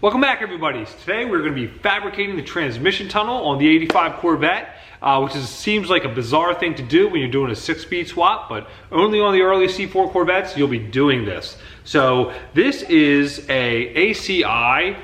Welcome back, everybody. Today we're going to be fabricating the transmission tunnel on the 85 Corvette, which seems like a bizarre thing to do when you're doing a 6-speed swap, but only on the early C4 Corvettes you'll be doing this. So this is a ACI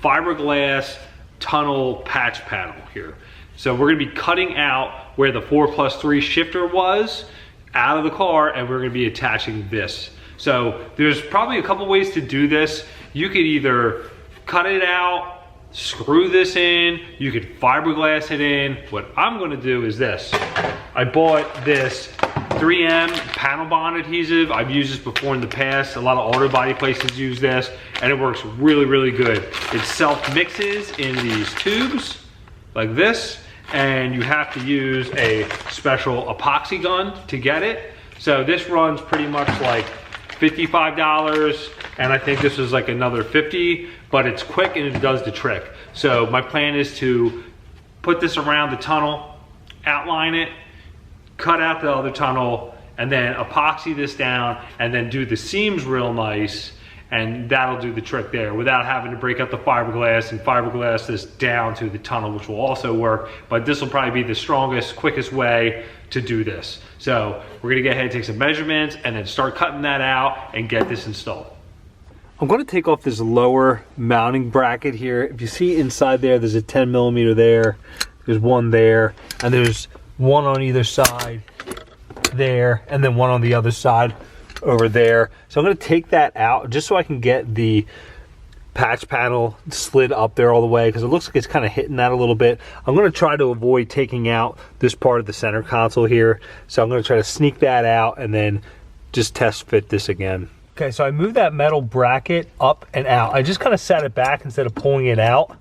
fiberglass tunnel patch panel here. So we're going to be cutting out where the 4+3 shifter was out of the car, and we're going to be attaching this. So there's probably a couple ways to do this. You could either cut it out, screw this in, you could fiberglass it in. What I'm gonna do is this. I bought this 3M panel bond adhesive. I've used this before in the past. A lot of auto body places use this, and it works really, really good. It self-mixes in these tubes like this, and you have to use a special epoxy gun to get it. So this runs pretty much like $55, and I think this is like another $50, but it's quick and it does the trick. So my plan is to put this around the tunnel, outline it, cut out the other tunnel, and then epoxy this down, and then do the seams real nice, and that'll do the trick there without having to break up the fiberglass and fiberglass this down to the tunnel, which will also work. But this will probably be the strongest, quickest way to do this. So we're gonna go ahead and take some measurements and then start cutting that out and get this installed. I'm gonna take off this lower mounting bracket here. If you see inside there's a 10mm there, there's one there, and there's one on either side there, and then one on the other side over there. So I'm gonna take that out just so I can get the patch panel slid up there all the way, because it looks like it's kind of hitting that a little bit. I'm going to try to avoid taking out this part of the center console here, so I'm going to try to sneak that out and then just test fit this again. Okay, so I moved that metal bracket up and out. I just kind of sat it back instead of pulling it out.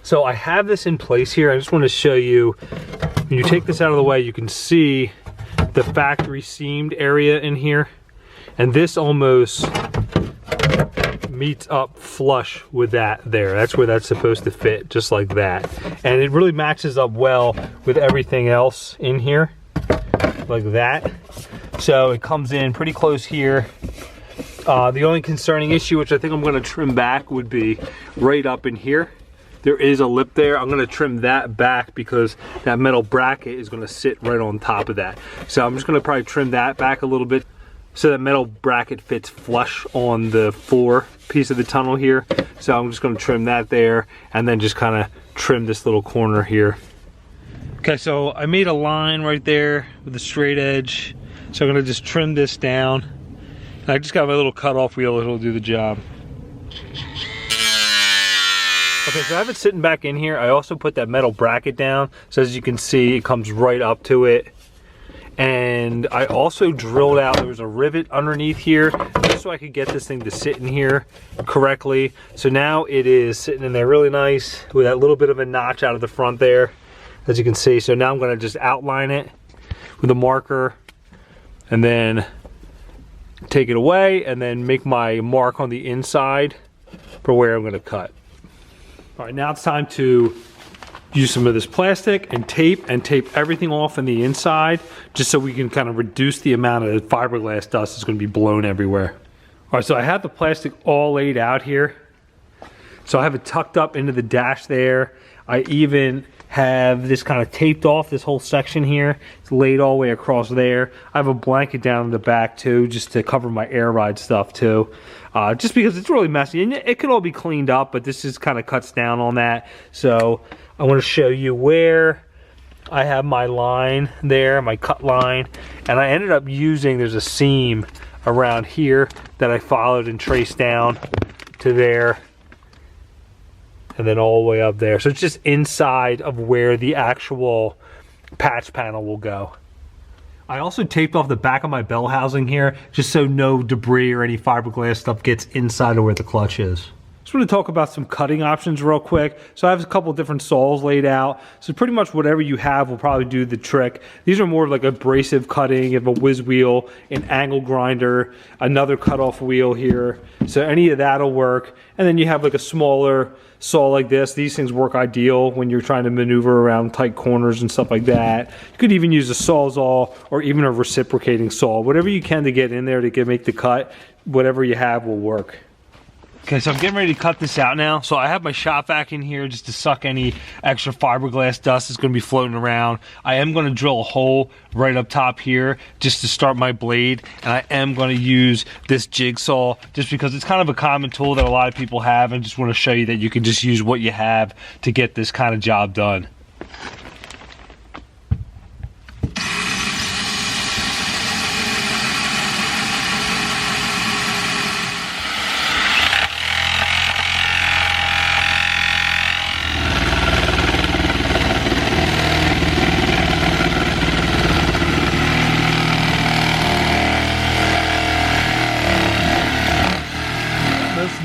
So I have this in place here. I just want to show you, when you take this out of the way, you can see the factory seamed area in here, and this almost meets up flush with that there. That's where that's supposed to fit, just like that. And it really matches up well with everything else in here, like that. So it comes in pretty close here. The only concerning issue, which I think I'm gonna trim back, would be right up in here. There is a lip there. I'm gonna trim that back because that metal bracket is gonna sit right on top of that. So I'm just gonna probably trim that back a little bit so that metal bracket fits flush on the floor piece of the tunnel here. So I'm just gonna trim that there and then just kind of trim this little corner here. Okay, so I made a line right there with a straight edge. So I'm gonna just trim this down. And I just got my little cutoff wheel that'll do the job. Okay, so I have it sitting back in here. I also put that metal bracket down. So as you can see, it comes right up to it. And I also drilled out, there was a rivet underneath here just so I could get this thing to sit in here correctly. So now it is sitting in there really nice with that little bit of a notch out of the front there, as you can see. So now I'm gonna just outline it with a marker and then take it away and then make my mark on the inside for where I'm gonna cut. All right, now it's time to use some of this plastic and tape everything off on the inside, just so we can kind of reduce the amount of fiberglass dust that's going to be blown everywhere. All right, so I have the plastic all laid out here. So I have it tucked up into the dash there. I even have this kind of taped off, this whole section here. It's laid all the way across there. I have a blanket down in the back too, just to cover my air ride stuff too. Just because it's really messy, and it can all be cleaned up, but this just kind of cuts down on that. So I want to show you where I have my line there, my cut line, and I ended up using, there's a seam around here that I followed and traced down to there, and then all the way up there. So it's just inside of where the actual patch panel will go. I also taped off the back of my bell housing here, just so no debris or any fiberglass stuff gets inside of where the clutch is. Just want to talk about some cutting options real quick. So I have a couple different saws laid out. So pretty much whatever you have will probably do the trick. These are more like abrasive cutting. You have a whiz wheel, an angle grinder, another cutoff wheel here. So any of that'll work. And then you have like a smaller saw like this. These things work ideal when you're trying to maneuver around tight corners and stuff like that. You could even use a Sawzall or even a reciprocating saw. Whatever you can to get in there to make the cut, whatever you have will work. Okay, so I'm getting ready to cut this out now. So I have my shop vac in here just to suck any extra fiberglass dust that's going to be floating around. I am going to drill a hole right up top here just to start my blade. And I am going to use this jigsaw just because it's kind of a common tool that a lot of people have. And just want to show you that you can just use what you have to get this kind of job done.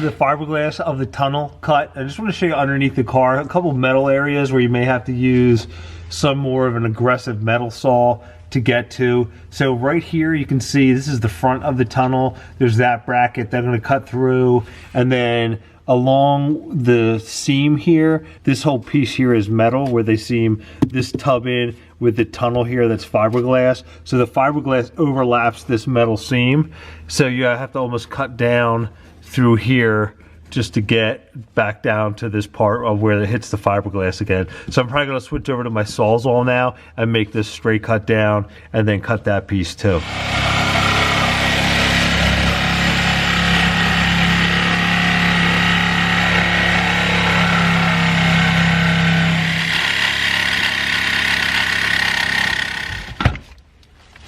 The fiberglass of the tunnel cut. I just want to show you underneath the car a couple metal areas where you may have to use some more of an aggressive metal saw to get to. So right here you can see this is the front of the tunnel. There's that bracket that I'm going to cut through, and then along the seam here, this whole piece here is metal where they seam this tub in with the tunnel here that's fiberglass. So the fiberglass overlaps this metal seam. So you have to almost cut down through here just to get back down to this part of where it hits the fiberglass again. So I'm probably going to switch over to my Sawzall now and make this straight cut down and then cut that piece too.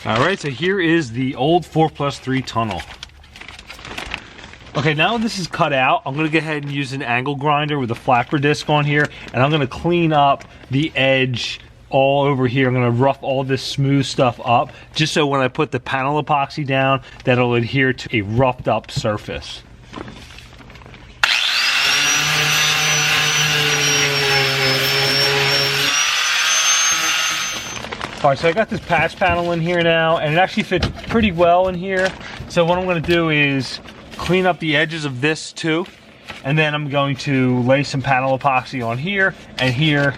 All right, so here is the old 4+3 tunnel. Okay, now this is cut out, I'm gonna go ahead and use an angle grinder with a flapper disc on here, and I'm gonna clean up the edge all over here. I'm gonna rough all this smooth stuff up, just so when I put the panel epoxy down, that'll adhere to a roughed up surface. All right, so I got this patch panel in here now, and it actually fits pretty well in here. So what I'm gonna do is clean up the edges of this too, and then I'm going to lay some panel epoxy on here and here,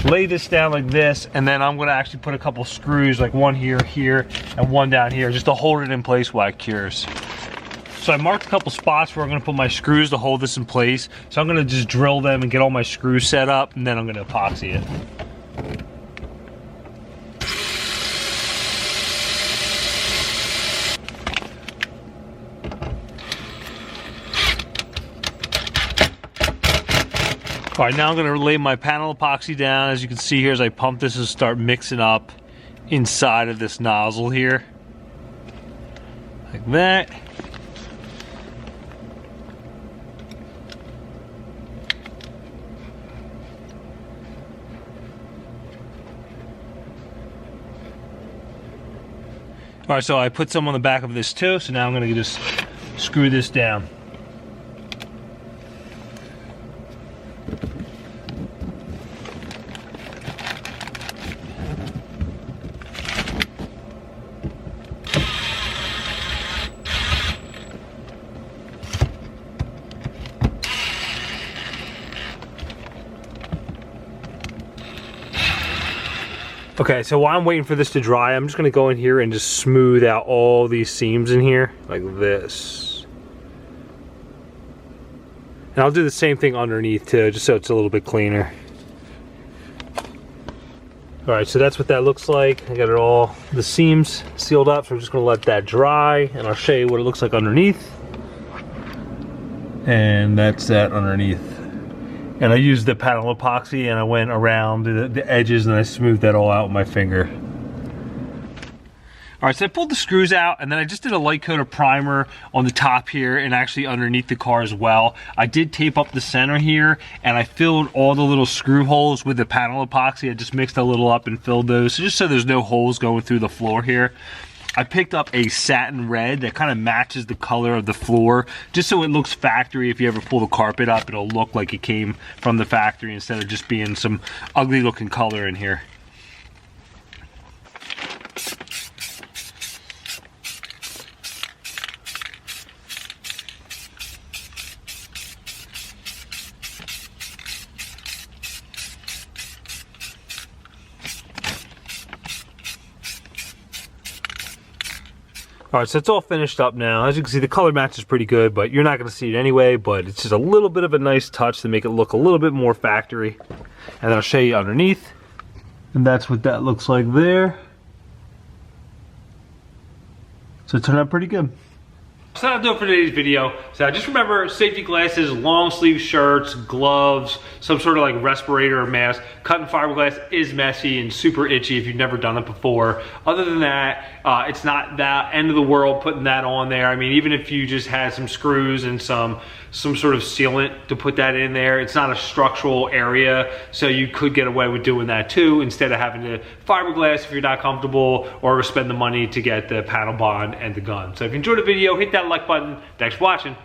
lay this down like this, and then I'm gonna actually put a couple screws, like one here, here, and one down here, just to hold it in place while it cures. So I marked a couple spots where I'm gonna put my screws to hold this in place. So I'm gonna just drill them and get all my screws set up, and then I'm gonna epoxy it. All right, now I'm gonna lay my panel epoxy down. As you can see here, as I pump this and start mixing up inside of this nozzle here. Like that. All right, so I put some on the back of this too, so now I'm gonna just screw this down. Okay, so while I'm waiting for this to dry, I'm just gonna go in here and just smooth out all these seams in here, like this. And I'll do the same thing underneath too, just so it's a little bit cleaner. All right, so that's what that looks like. I got it all, the seams sealed up, so I'm just gonna let that dry, and I'll show you what it looks like underneath. And that's that underneath. And I used the panel epoxy and I went around the edges and I smoothed that all out with my finger. All right, so I pulled the screws out and then I just did a light coat of primer on the top here and actually underneath the car as well. I did tape up the center here and I filled all the little screw holes with the panel epoxy. I just mixed a little up and filled those, so just so there's no holes going through the floor here. I picked up a satin red that kind of matches the color of the floor, just so it looks factory. If you ever pull the carpet up, it'll look like it came from the factory instead of just being some ugly looking color in here. All right, so it's all finished up now. As you can see, the color match is pretty good, but you're not gonna see it anyway, but it's just a little bit of a nice touch to make it look a little bit more factory. And then I'll show you underneath. And that's what that looks like there. So it turned out pretty good. So that'll do it for today's video. So just remember, safety glasses, long sleeve shirts, gloves, some sort of like respirator or mask. Cutting fiberglass is messy and super itchy if you've never done it before. Other than that, it's not that end of the world putting that on there. I mean, even if you just had some screws and some sort of sealant to put that in there, it's not a structural area, so you could get away with doing that too, instead of having to fiberglass if you're not comfortable, or spend the money to get the panel bond and the gun. So if you enjoyed the video, hit that like button. Thanks for watching.